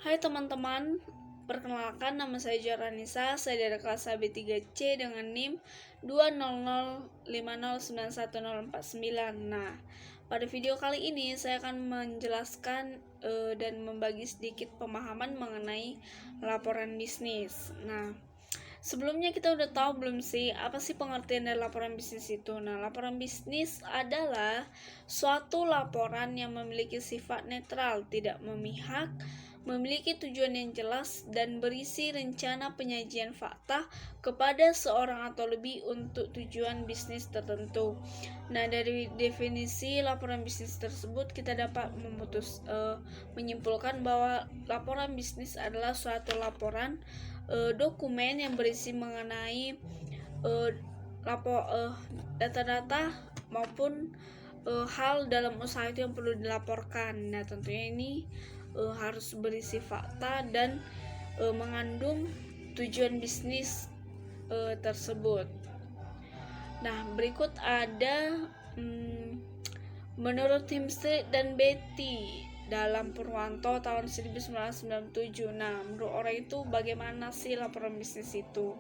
Hai teman-teman, perkenalkan nama saya Joranisa, saya dari kelas AB3C dengan NIM 20050909149. Nah, pada video kali ini saya akan menjelaskan dan membagi sedikit pemahaman mengenai laporan bisnis. Nah, sebelumnya kita udah tahu belum sih apa sih pengertian dari laporan bisnis itu? Nah, laporan bisnis adalah suatu laporan yang memiliki sifat netral, tidak memihak, memiliki tujuan yang jelas, dan berisi rencana penyajian fakta kepada seorang atau lebih untuk tujuan bisnis tertentu. Nah, dari definisi laporan bisnis tersebut kita dapat menyimpulkan bahwa laporan bisnis adalah suatu laporan dokumen yang berisi mengenai data-data maupun hal dalam usaha itu yang perlu dilaporkan. Nah, tentunya ini harus berisi fakta dan mengandung tujuan bisnis tersebut. Nah, berikut ada menurut Tim Street dan Betty dalam Purwanto tahun 1997. Nah, menurut orang itu bagaimana sih laporan bisnis itu?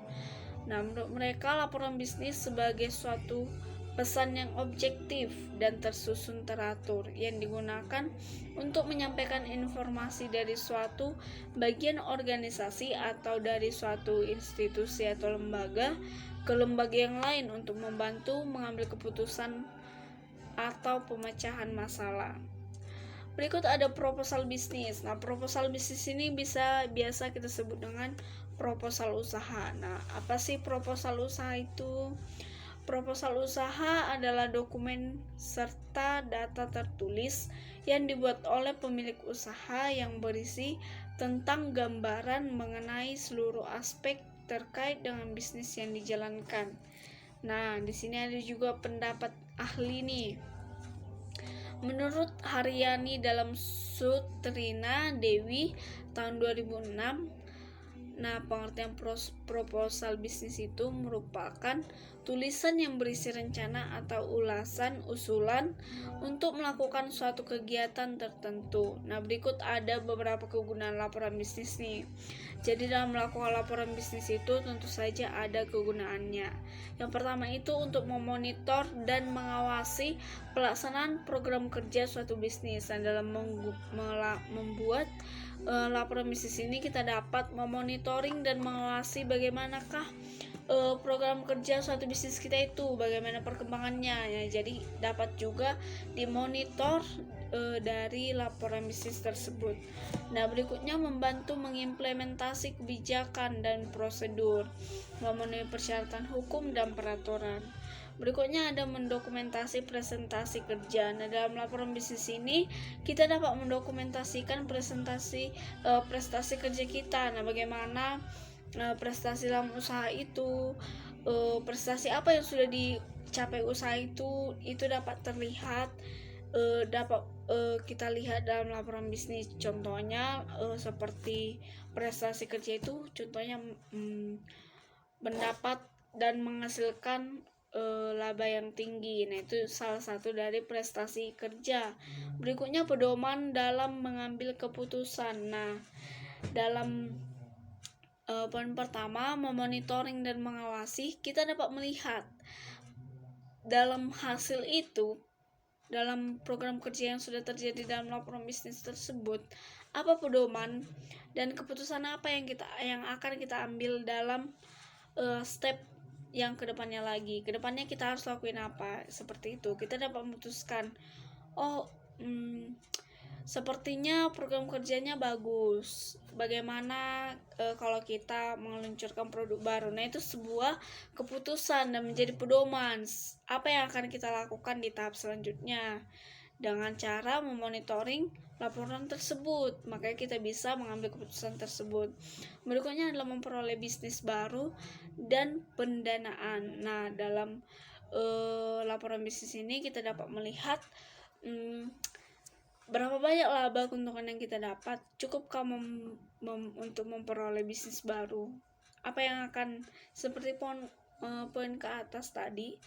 Nah, menurut mereka laporan bisnis sebagai suatu pesan yang objektif dan tersusun teratur yang digunakan untuk menyampaikan informasi dari suatu bagian organisasi atau dari suatu institusi atau lembaga ke lembaga yang lain untuk membantu mengambil keputusan atau pemecahan masalah. Berikut ada proposal bisnis. Nah, proposal bisnis ini biasa kita sebut dengan proposal usaha. Nah, apa sih proposal usaha itu? Proposal usaha adalah dokumen serta data tertulis yang dibuat oleh pemilik usaha yang berisi tentang gambaran mengenai seluruh aspek terkait dengan bisnis yang dijalankan. Nah, di sini ada juga pendapat ahli nih. Menurut Haryani dalam Sutrina Dewi tahun 2006, nah, pengertian proposal bisnis itu merupakan tulisan yang berisi rencana atau ulasan usulan untuk melakukan suatu kegiatan tertentu. Nah, berikut ada beberapa kegunaan laporan bisnis nih. Jadi dalam melakukan laporan bisnis itu tentu saja ada kegunaannya. Yang pertama itu untuk memonitor dan mengawasi pelaksanaan program kerja suatu bisnis. Dan dalam membuat laporan bisnis ini kita dapat memonitoring dan mengawasi bagaimanakah program kerja suatu bisnis kita itu, bagaimana perkembangannya ya. Jadi dapat juga dimonitor dari laporan bisnis tersebut. Nah, berikutnya membantu mengimplementasi kebijakan dan prosedur, memenuhi persyaratan hukum dan peraturan. Berikutnya ada mendokumentasi presentasi kerja. Nah, dalam laporan bisnis ini kita dapat mendokumentasikan prestasi kerja kita. Nah, bagaimana prestasi dalam usaha itu, prestasi apa yang sudah dicapai usaha itu dapat terlihat, dapat kita lihat dalam laporan bisnis. Contohnya seperti prestasi kerja itu contohnya mendapat dan menghasilkan laba yang tinggi. Nah, itu salah satu dari prestasi kerja. Berikutnya pedoman dalam mengambil keputusan. Nah, dalam poin pertama, memonitoring dan mengawasi, kita dapat melihat dalam hasil itu, dalam program kerja yang sudah terjadi dalam laporan bisnis tersebut, apa pedoman dan keputusan apa yang akan kita ambil dalam step yang kedepannya lagi. Kedepannya kita harus lakuin apa, seperti itu. Kita dapat memutuskan, sepertinya program kerjanya bagus. Bagaimana kalau kita meluncurkan produk baru? Nah, itu sebuah keputusan dan menjadi pedoman apa yang akan kita lakukan di tahap selanjutnya dengan cara memonitoring laporan tersebut. Makanya kita bisa mengambil keputusan tersebut. Berikutnya adalah memperoleh bisnis baru dan pendanaan. Nah, dalam laporan bisnis ini kita dapat melihat berapa banyak laba keuntungan yang kita dapat, cukupkah untuk memperoleh bisnis baru. Apa yang akan seperti poin ke atas tadi,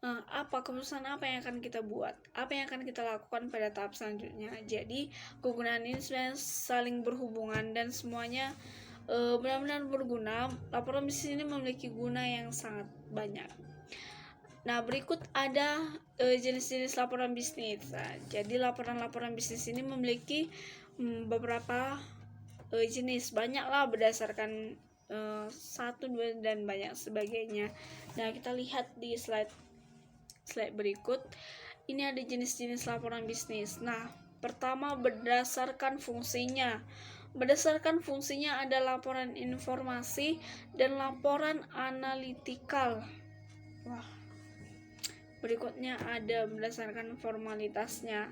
apa keputusan apa yang akan kita buat, apa yang akan kita lakukan pada tahap selanjutnya. Jadi kegunaan ini sebenarnya saling berhubungan dan semuanya benar-benar berguna. Laporan bisnis ini memiliki guna yang sangat banyak. Nah, berikut ada jenis-jenis laporan bisnis. Nah, jadi laporan-laporan bisnis ini memiliki beberapa jenis, banyaklah berdasarkan 1, 2 dan banyak sebagainya. Nah, kita lihat di slide berikut. Ini ada jenis-jenis laporan bisnis. Nah, pertama berdasarkan fungsinya. Berdasarkan fungsinya ada laporan informasi dan laporan analitikal. Berikutnya ada berdasarkan formalitasnya.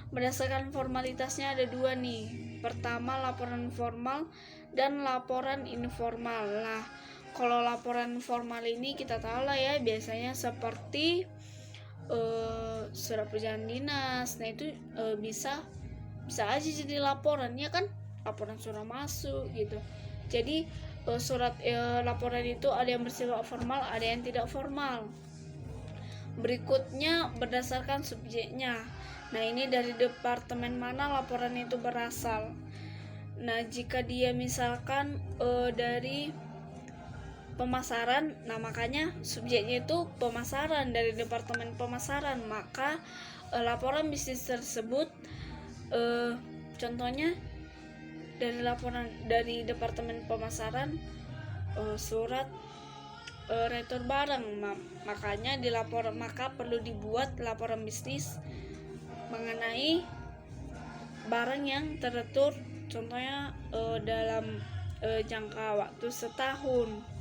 Berdasarkan formalitasnya ada 2 nih. Pertama laporan formal dan laporan informal. Nah, kalau laporan formal ini kita tahu lah ya, biasanya seperti surat perjalanan dinas. Nah, itu bisa aja jadi laporan, ya kan? Laporan surat masuk gitu. Jadi surat laporan itu ada yang bersifat formal, ada yang tidak formal. Berikutnya berdasarkan subjeknya. Nah, ini dari departemen mana laporan itu berasal. Nah, jika dia misalkan dari pemasaran, nah makanya subjeknya itu pemasaran, dari departemen pemasaran, maka laporan bisnis tersebut contohnya dari departemen pemasaran, surat retur barang, makanya maka perlu dibuat laporan bisnis mengenai barang yang terretur, contohnya dalam jangka waktu setahun.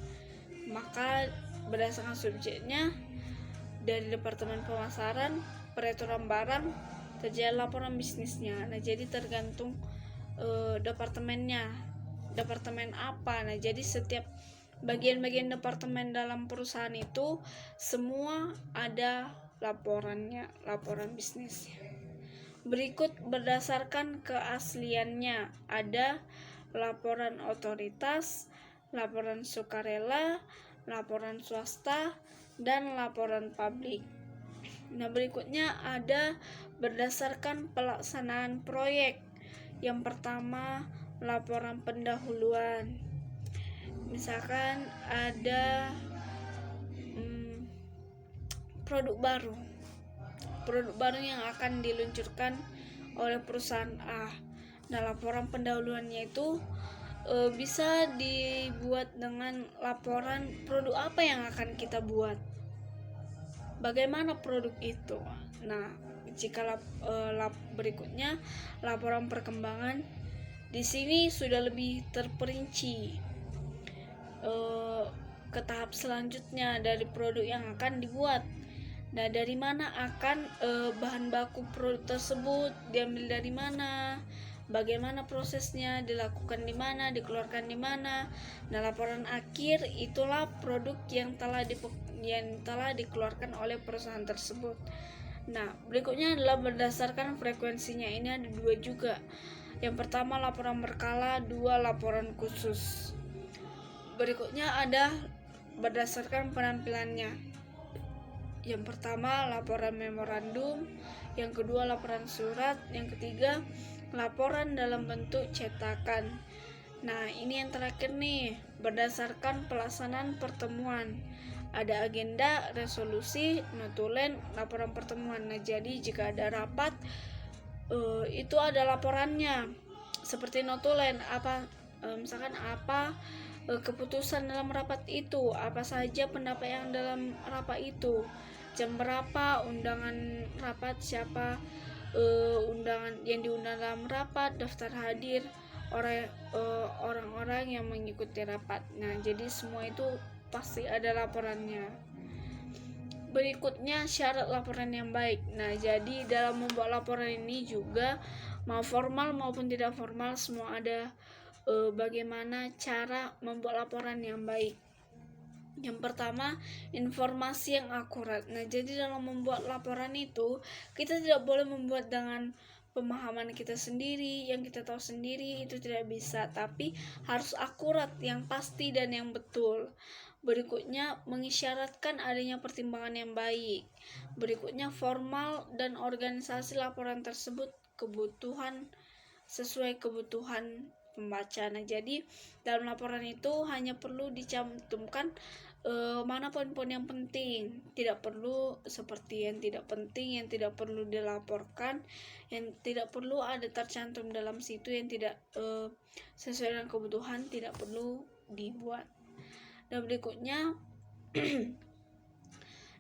Maka berdasarkan subjeknya dari departemen pemasaran, pereturan barang, terjadi laporan bisnisnya. Nah, jadi tergantung departemennya, departemen apa. Nah, jadi setiap bagian-bagian departemen dalam perusahaan itu semua ada laporannya, laporan bisnisnya. Berikut berdasarkan keasliannya, ada laporan otoritas, laporan sukarela, laporan swasta, dan laporan publik. Nah, berikutnya ada berdasarkan pelaksanaan proyek. Yang pertama, laporan pendahuluan. Misalkan ada produk baru yang akan diluncurkan oleh perusahaan A. Nah, laporan pendahuluannya itu bisa dibuat dengan laporan produk apa yang akan kita buat, bagaimana produk itu. Nah, jika berikutnya laporan perkembangan, di sini sudah lebih terperinci ke tahap selanjutnya dari produk yang akan dibuat. Nah, dari mana akan bahan baku produk tersebut diambil, dari mana, bagaimana prosesnya, dilakukan di mana, dikeluarkan di mana. Nah, laporan akhir itulah produk yang telah dikeluarkan oleh perusahaan tersebut. Nah, berikutnya adalah berdasarkan frekuensinya. Ini ada 2 juga. Yang pertama laporan berkala, 2 laporan khusus. Berikutnya ada berdasarkan penampilannya. Yang pertama laporan memorandum, yang kedua laporan surat, yang ketiga laporan dalam bentuk cetakan. Nah, ini yang terakhir nih, berdasarkan pelaksanaan pertemuan. Ada agenda, resolusi, notulen, laporan pertemuan. Nah, jadi jika ada rapat itu ada laporannya. Seperti notulen, misalkan apa keputusan dalam rapat itu, apa saja pendapat yang dalam rapat itu, jam berapa, undangan rapat, siapa undangan yang diundang dalam rapat, daftar hadir, orang-orang yang mengikuti rapat. Nah, jadi semua itu pasti ada laporannya. Berikutnya syarat laporan yang baik. Nah, jadi dalam membuat laporan ini juga mau formal maupun tidak formal semua ada bagaimana cara membuat laporan yang baik. Yang pertama, informasi yang akurat. Nah, jadi dalam membuat laporan itu kita tidak boleh membuat dengan pemahaman kita sendiri, yang kita tahu sendiri, itu tidak bisa, tapi harus akurat, yang pasti dan yang betul. Berikutnya, mengisyaratkan adanya pertimbangan yang baik. Berikutnya, formal dan organisasi laporan tersebut sesuai kebutuhan pembaca. Nah, jadi dalam laporan itu hanya perlu dicantumkan mana poin-poin yang penting, tidak perlu seperti yang tidak penting, yang tidak perlu dilaporkan, yang tidak perlu ada tercantum dalam situ, yang tidak sesuai dengan kebutuhan tidak perlu dibuat. Dan berikutnya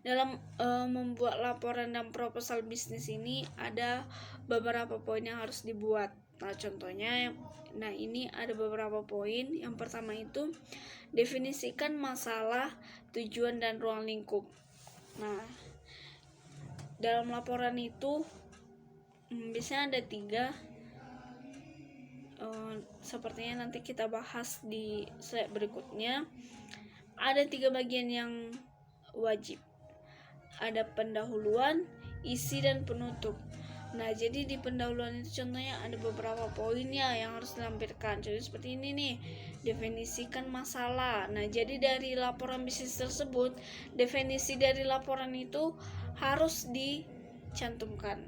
dalam membuat laporan dan proposal bisnis ini ada beberapa poin yang harus dibuat. Nah, contohnya, ini ada beberapa poin. Yang pertama itu definisikan masalah, tujuan, dan ruang lingkup. Nah, dalam laporan itu biasanya ada 3. Sepertinya nanti kita bahas di slide berikutnya. Ada 3 bagian yang wajib. Ada pendahuluan, isi, dan penutup. Nah, jadi di pendahuluan itu contohnya ada beberapa poinnya yang harus dilampirkan. Contohnya seperti ini nih, definisikan masalah. Nah, jadi dari laporan bisnis tersebut, definisi dari laporan itu harus dicantumkan.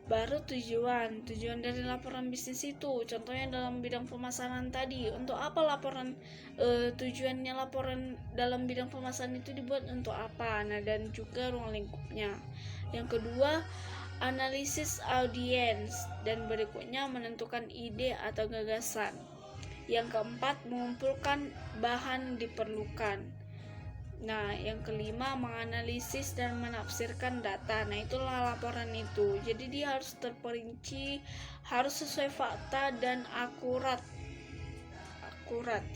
Baru tujuan dari laporan bisnis itu, contohnya dalam bidang pemasaran tadi, untuk apa laporan tujuannya laporan dalam bidang pemasaran itu dibuat untuk apa. Nah, dan juga ruang lingkupnya. Yang kedua, analisis audiens, dan berikutnya menentukan ide atau gagasan. Yang keempat, mengumpulkan bahan diperlukan. Nah, yang kelima, menganalisis dan menafsirkan data. Nah, itulah laporan itu. Jadi dia harus terperinci, harus sesuai fakta dan akurat.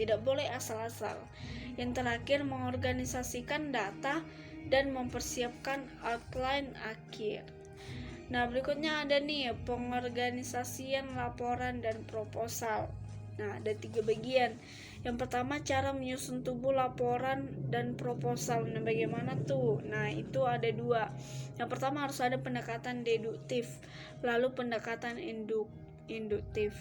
Tidak boleh asal-asal. Yang terakhir, mengorganisasikan data dan mempersiapkan outline akhir. Nah, berikutnya ada nih pengorganisasian laporan dan proposal. Nah, ada 3 bagian. Yang pertama, cara menyusun tubuh laporan dan proposal. Nah, bagaimana tuh? Nah, itu ada 2. Yang pertama, harus ada pendekatan deduktif, lalu pendekatan induktif.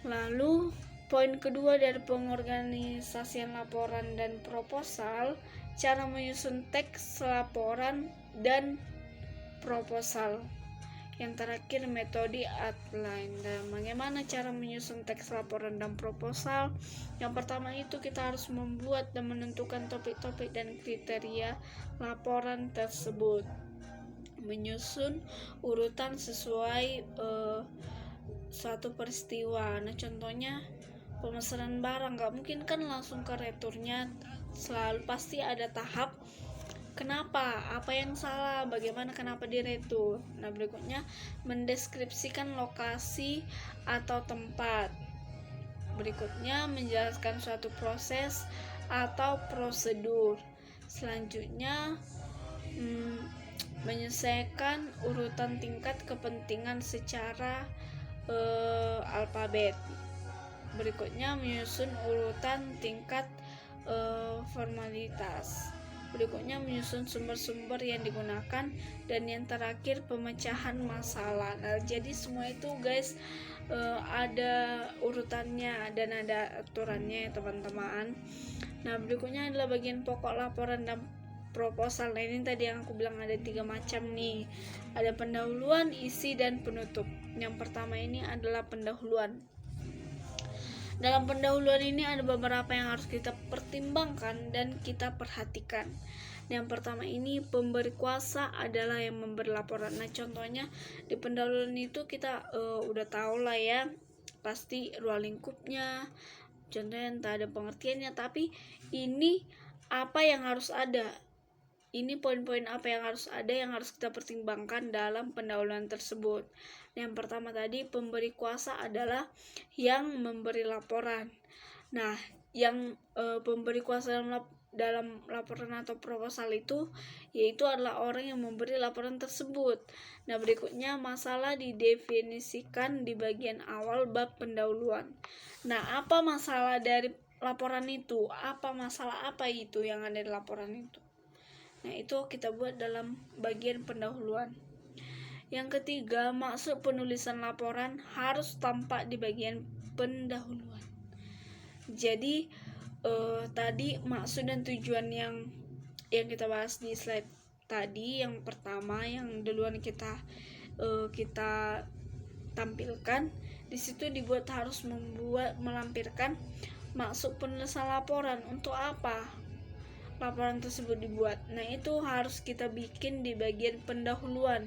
Lalu poin kedua dari pengorganisasian laporan dan proposal, cara menyusun teks laporan dan proposal. Yang terakhir, metode outline. Dan bagaimana cara menyusun teks laporan dan proposal? Yang pertama itu kita harus membuat dan menentukan topik-topik dan kriteria laporan tersebut. Menyusun urutan sesuai suatu peristiwa. Nah, contohnya pemesanan barang, nggak mungkin kan langsung ke returnya, selalu pasti ada tahap kenapa, apa yang salah, bagaimana kenapa diretur. Nah, berikutnya mendeskripsikan lokasi atau tempat. Berikutnya menjelaskan suatu proses atau prosedur. Selanjutnya menyelesaikan urutan tingkat kepentingan secara alfabet. Berikutnya menyusun urutan tingkat formalitas. Berikutnya menyusun sumber-sumber yang digunakan, dan yang terakhir pemecahan masalah. Nah, jadi semua itu guys ada urutannya dan ada aturannya ya teman-teman. Nah, berikutnya adalah bagian pokok laporan dan proposal. Nah, ini tadi yang aku bilang ada 3 macam nih. Ada pendahuluan, isi, dan penutup. Yang pertama ini adalah pendahuluan. Dalam pendahuluan ini ada beberapa yang harus kita pertimbangkan dan kita perhatikan. Yang pertama ini, pemberi kuasa adalah yang memberi laporan. Nah, contohnya di pendahuluan itu kita udah tahu lah ya, pasti ruang lingkupnya, contohnya entah ada pengertiannya, tapi ini apa yang harus ada. Ini poin-poin apa yang harus ada, yang harus kita pertimbangkan dalam pendahuluan tersebut. Yang pertama tadi, pemberi kuasa adalah yang memberi laporan. Nah, yang pemberi kuasa dalam laporan atau proposal itu yaitu adalah orang yang memberi laporan tersebut. Nah, berikutnya masalah didefinisikan di bagian awal bab pendahuluan. Nah, apa masalah dari laporan itu? Apa masalah apa itu yang ada di laporan itu? Nah, itu kita buat dalam bagian pendahuluan. Yang ketiga, maksud penulisan laporan harus tampak di bagian pendahuluan. Jadi tadi maksud dan tujuan yang kita bahas di slide tadi, yang pertama yang duluan kita tampilkan di situ dibuat harus melampirkan maksud penulisan laporan. Untuk apa laporan tersebut dibuat? Nah, itu harus kita bikin di bagian pendahuluan.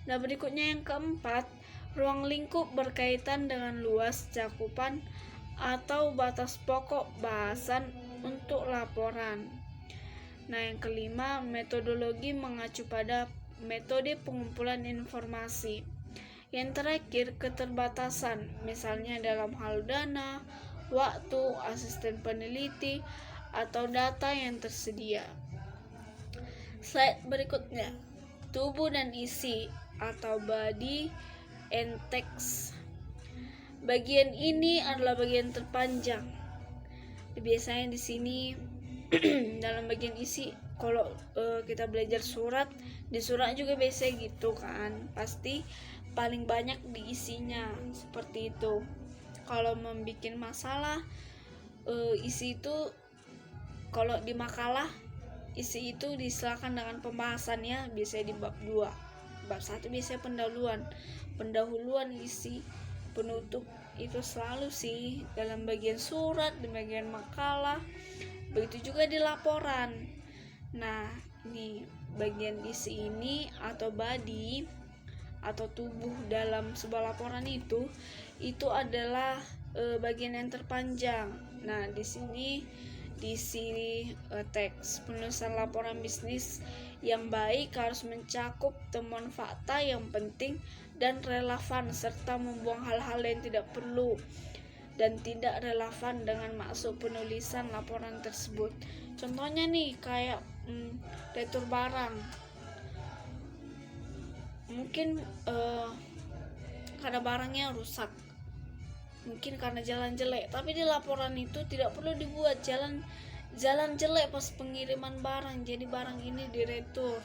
Nah, berikutnya yang keempat, ruang lingkup berkaitan dengan luas cakupan atau batas pokok bahasan untuk laporan. Nah, yang kelima, metodologi mengacu pada metode pengumpulan informasi. Yang terakhir, keterbatasan, misalnya dalam hal dana, waktu, asisten peneliti, atau data yang tersedia. Slide berikutnya, tubuh dan isi atau body and text. Bagian ini adalah bagian terpanjang. Biasanya di sini dalam bagian isi, kalau kita belajar surat, di surat juga biasa gitu kan, pasti paling banyak di isinya seperti itu. Kalau membuat masalah, isi itu kalau di makalah, isi itu disilakan dengan pembahasannya biasanya di bab 2. Bab 1 biasanya pendahuluan isi, penutup itu selalu sih dalam bagian surat, di bagian makalah, begitu juga di laporan. Nah, ini bagian isi ini atau body atau tubuh dalam sebuah laporan itu adalah bagian yang terpanjang. Nah, di sini diisi teks. Penulisan laporan bisnis yang baik harus mencakup temuan fakta yang penting dan relevan, serta membuang hal-hal yang tidak perlu dan tidak relevan dengan maksud penulisan laporan tersebut. Contohnya nih, kayak retur barang, mungkin karena barangnya rusak, mungkin karena jalan jelek, tapi di laporan itu tidak perlu dibuat jalan jelek pas pengiriman barang, jadi barang ini diretur,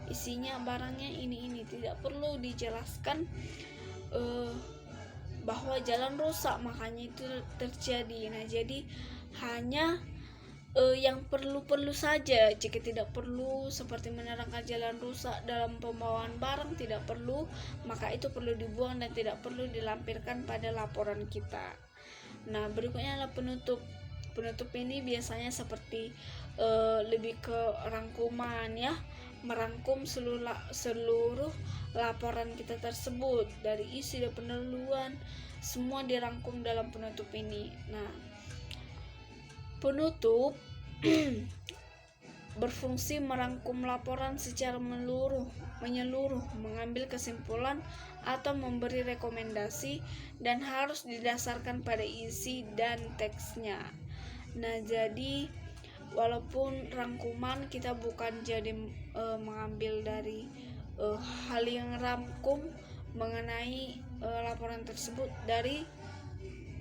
isinya barangnya ini tidak perlu dijelaskan bahwa jalan rusak makanya itu terjadi. Nah, jadi hanya yang perlu saja. Jika tidak perlu, seperti menerangkan jalan rusak dalam pembawaan barang, tidak perlu, maka itu perlu dibuang dan tidak perlu dilampirkan pada laporan kita. Nah, berikutnya adalah penutup. Penutup ini biasanya seperti lebih ke rangkuman ya, merangkum seluruh laporan kita tersebut dari isi dan pendahuluan, semua dirangkum dalam penutup ini. Nah, penutup berfungsi merangkum laporan secara menyeluruh, mengambil kesimpulan atau memberi rekomendasi, dan harus didasarkan pada isi dan teksnya. Nah, jadi walaupun rangkuman, kita bukan jadi mengambil dari hal yang rangkum mengenai laporan tersebut dari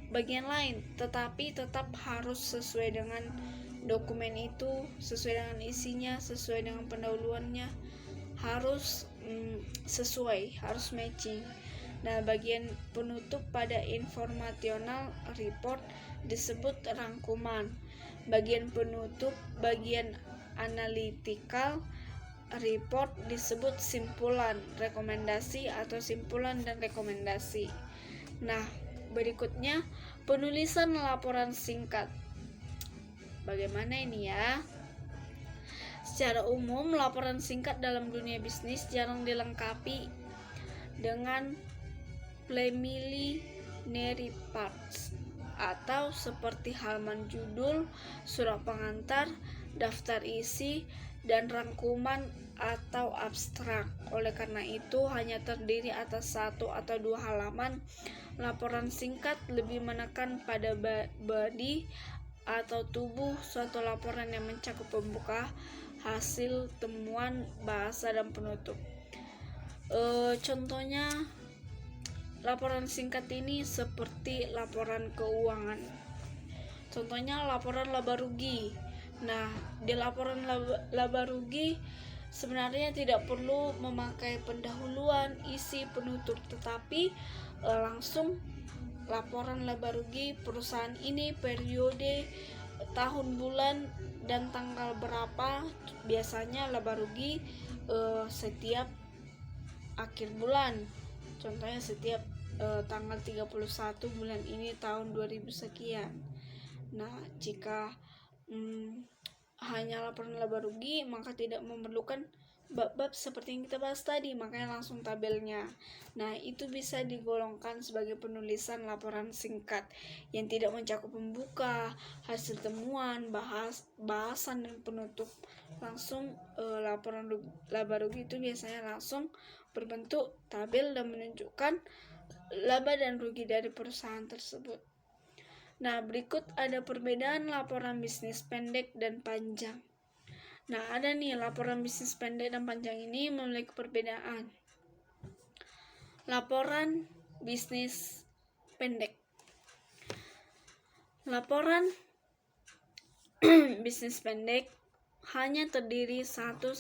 bagian lain, tetapi tetap harus sesuai dengan dokumen itu, sesuai dengan isinya, sesuai dengan pendahuluannya, harus sesuai, harus matching. Nah, bagian penutup pada informational report disebut rangkuman. Bagian penutup bagian analytical report disebut simpulan, rekomendasi atau simpulan dan rekomendasi. Nah, berikutnya penulisan laporan singkat. Bagaimana ini ya? Secara umum, laporan singkat dalam dunia bisnis jarang dilengkapi dengan preliminary parts atau seperti halaman judul, surat pengantar, daftar isi, dan rangkuman atau abstrak. Oleh karena itu, hanya terdiri atas 1 atau 2 halaman. Laporan singkat lebih menekan pada body atau tubuh suatu laporan yang mencakup pembuka, hasil, temuan, bahasa, dan penutup. Contohnya laporan singkat ini seperti laporan keuangan. Contohnya laporan laba rugi. Nah, di laporan laba rugi sebenarnya tidak perlu memakai pendahuluan, isi, penutup, tetapi langsung laporan laba rugi perusahaan ini periode tahun, bulan, dan tanggal berapa. Biasanya laba rugi setiap akhir bulan. Contohnya setiap tanggal 31 bulan ini tahun 2000 sekian. Nah, jika hanya laporan laba rugi, maka tidak memerlukan bab-bab seperti yang kita bahas tadi, makanya langsung tabelnya. Nah, itu bisa digolongkan sebagai penulisan laporan singkat yang tidak mencakup pembuka, hasil temuan, bahasan, dan penutup. Langsung laporan laba rugi itu biasanya langsung berbentuk tabel dan menunjukkan laba dan rugi dari perusahaan tersebut. Nah, berikut ada perbedaan laporan bisnis pendek dan panjang. Nah, ada nih laporan bisnis pendek dan panjang ini memiliki perbedaan. Laporan bisnis pendek. Laporan bisnis pendek hanya terdiri 1-5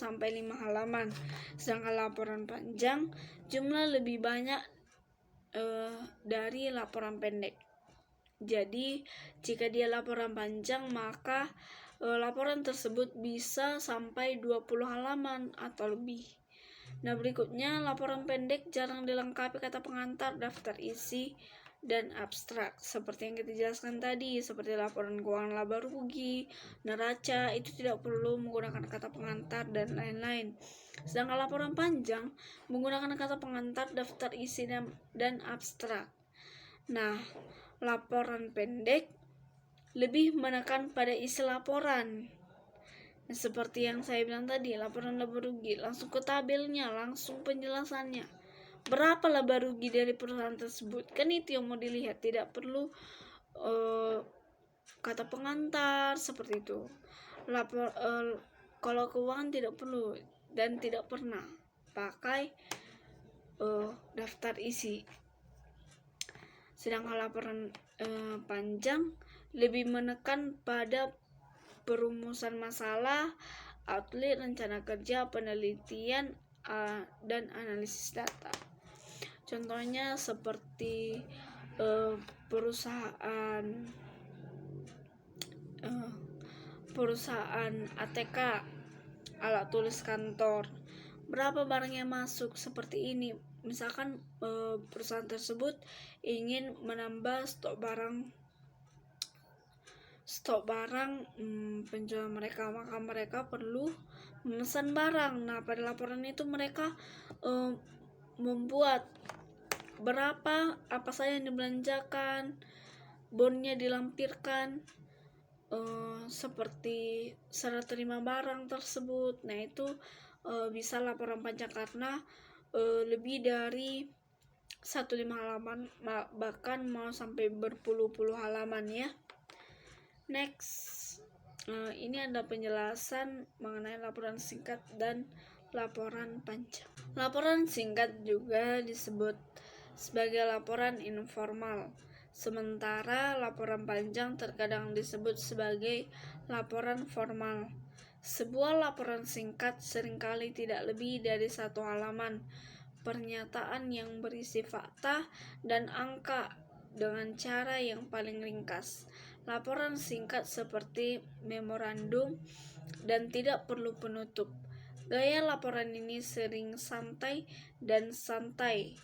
halaman, sedangkan laporan panjang jumlah lebih banyak dari laporan pendek. Jadi, jika dia laporan panjang, maka laporan tersebut bisa sampai 20 halaman atau lebih. Nah, berikutnya laporan pendek jarang dilengkapi kata pengantar, daftar isi, dan abstrak. Seperti yang kita jelaskan tadi, seperti laporan keuangan laba rugi, neraca, itu tidak perlu menggunakan kata pengantar dan lain-lain. Sedangkan laporan panjang menggunakan kata pengantar, daftar isi, dan abstrak. Nah, laporan pendek lebih menekan pada isi laporan. Nah, seperti yang saya bilang tadi, laporan laba rugi langsung ke tabelnya, langsung penjelasannya. Berapa laba rugi dari perusahaan tersebut? Kan itu yang mau dilihat, tidak perlu kata pengantar seperti itu. Kalau keuangan tidak perlu dan tidak pernah pakai daftar isi. Sedangkan laporan panjang lebih menekan pada perumusan masalah, outline, rencana kerja, penelitian, dan analisis data. Contohnya seperti perusahaan ATK, alat tulis kantor. Berapa barang yang masuk seperti ini? Misalkan perusahaan tersebut ingin menambah stok barang penjualan mereka, maka mereka perlu memesan barang. Nah, pada laporan itu mereka membuat berapa, apa saja yang dibelanjakan, bonnya dilampirkan, seperti serah terima barang tersebut. Nah, itu bisa laporan panjang karena lebih dari 1-5 halaman, bahkan mau sampai berpuluh-puluh halaman ya. Next, ini ada penjelasan mengenai laporan singkat dan laporan panjang. Laporan singkat juga disebut sebagai laporan informal, sementara laporan panjang terkadang disebut sebagai laporan formal. Sebuah laporan singkat seringkali tidak lebih dari 1 halaman, pernyataan yang berisi fakta dan angka dengan cara yang paling ringkas. Laporan singkat seperti memorandum dan tidak perlu penutup. Gaya laporan ini sering santai dan santai.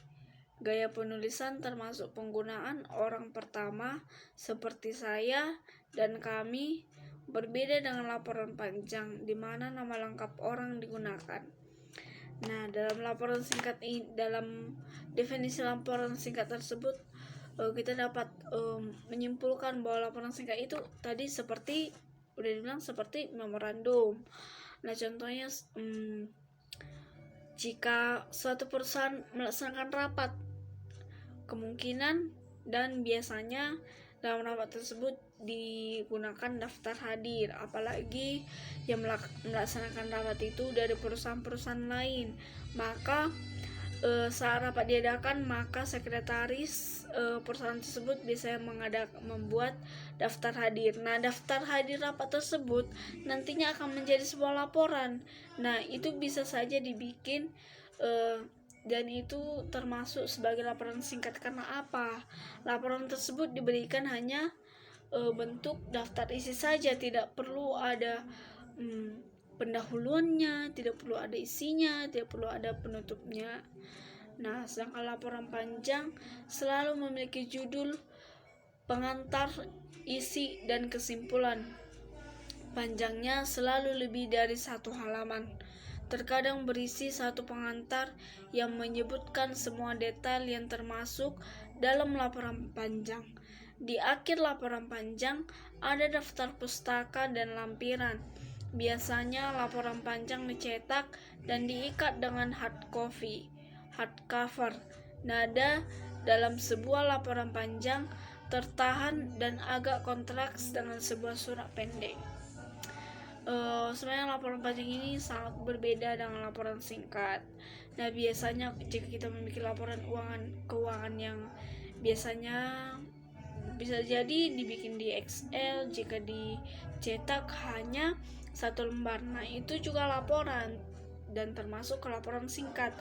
Gaya penulisan termasuk penggunaan orang pertama seperti saya dan kami, berbeda dengan laporan panjang di mana nama lengkap orang digunakan. Nah, dalam definisi laporan singkat tersebut kita dapat menyimpulkan bahwa laporan singkat itu tadi seperti udah dibilang seperti memorandum. Nah, contohnya jika suatu perusahaan melaksanakan rapat, kemungkinan dan biasanya dalam rapat tersebut digunakan daftar hadir, apalagi yang melaksanakan rapat itu dari perusahaan-perusahaan lain. Maka saat rapat diadakan, maka sekretaris perusahaan tersebut bisa membuat daftar hadir. Nah, daftar hadir rapat tersebut nantinya akan menjadi sebuah laporan. Nah, itu bisa saja dibikin dan itu termasuk sebagai laporan singkat. Karena apa? Laporan tersebut diberikan hanya bentuk daftar isi saja, tidak perlu ada pendahuluannya, tidak perlu ada isinya, tidak perlu ada penutupnya. Nah, sedangkan laporan panjang selalu memiliki judul, pengantar, isi, dan kesimpulan. Panjangnya selalu lebih dari 1 halaman. Terkadang berisi 1 pengantar yang menyebutkan semua detail yang termasuk dalam laporan panjang. Di akhir laporan panjang ada daftar pustaka dan lampiran. Biasanya laporan panjang dicetak dan diikat dengan hardcover. Nada dalam sebuah laporan panjang tertahan dan agak kontraks dengan sebuah surat pendek. Sebenarnya laporan panjang ini sangat berbeda dengan laporan singkat. Nah, biasanya jika kita memiliki laporan keuangan yang biasanya bisa jadi dibikin di Excel, jika dicetak hanya 1 lembar. Nah, itu juga laporan dan termasuk ke laporan singkat.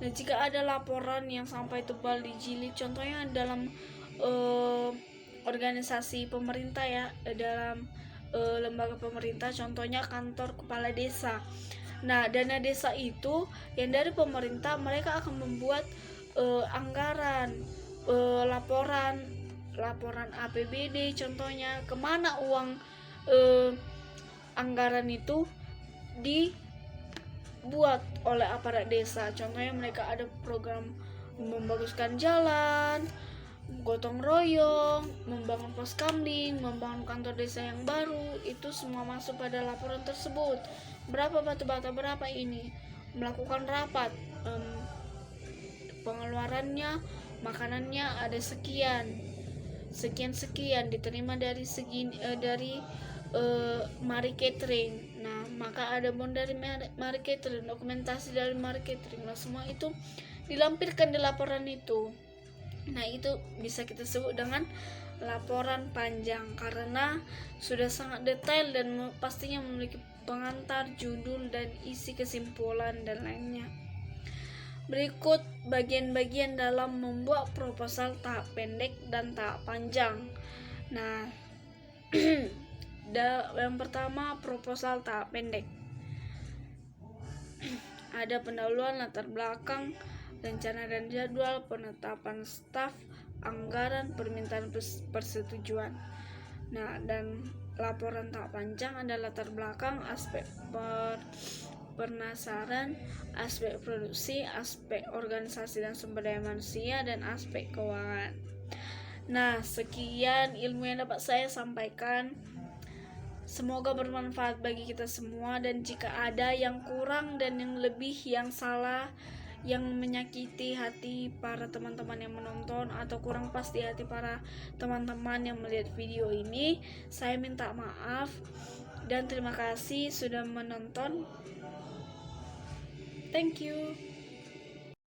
Nah, jika ada laporan yang sampai tebal dijilid, contohnya dalam organisasi pemerintah ya, dalam lembaga pemerintah, contohnya kantor kepala desa. Nah, dana desa itu yang dari pemerintah, mereka akan membuat anggaran, laporan APBD, contohnya kemana uang anggaran itu dibuat oleh aparat desa. Contohnya mereka ada program membaguskan jalan, gotong royong, membangun pos kamling, membangun kantor desa yang baru, itu semua masuk pada laporan tersebut. Berapa batu bata, berapa ini, melakukan rapat, pengeluarannya, makanannya ada sekian, diterima dari Mari Catering. Nah, maka ada bon dari Mari Catering, dokumentasi dari Mari Catering. Nah, semua itu dilampirkan di laporan itu. Nah, itu bisa kita sebut dengan laporan panjang karena sudah sangat detail dan pastinya memiliki pengantar, judul, dan isi kesimpulan dan lainnya. Berikut bagian-bagian dalam membuat proposal tahap pendek dan tahap panjang. Nah, yang pertama, proposal tahap pendek. Ada pendahuluan, latar belakang, rencana dan jadwal, penetapan staf, anggaran, permintaan persetujuan. Nah, dan laporan tahap panjang ada latar belakang, aspek penasaran, aspek produksi, aspek organisasi dan sumber daya manusia, dan aspek keuangan. Nah, sekian ilmu yang dapat saya sampaikan. Semoga bermanfaat bagi kita semua, dan jika ada yang kurang dan yang lebih, yang salah, yang menyakiti hati para teman-teman yang menonton atau kurang pas di hati para teman-teman yang melihat video ini, saya minta maaf dan terima kasih sudah menonton. Thank you.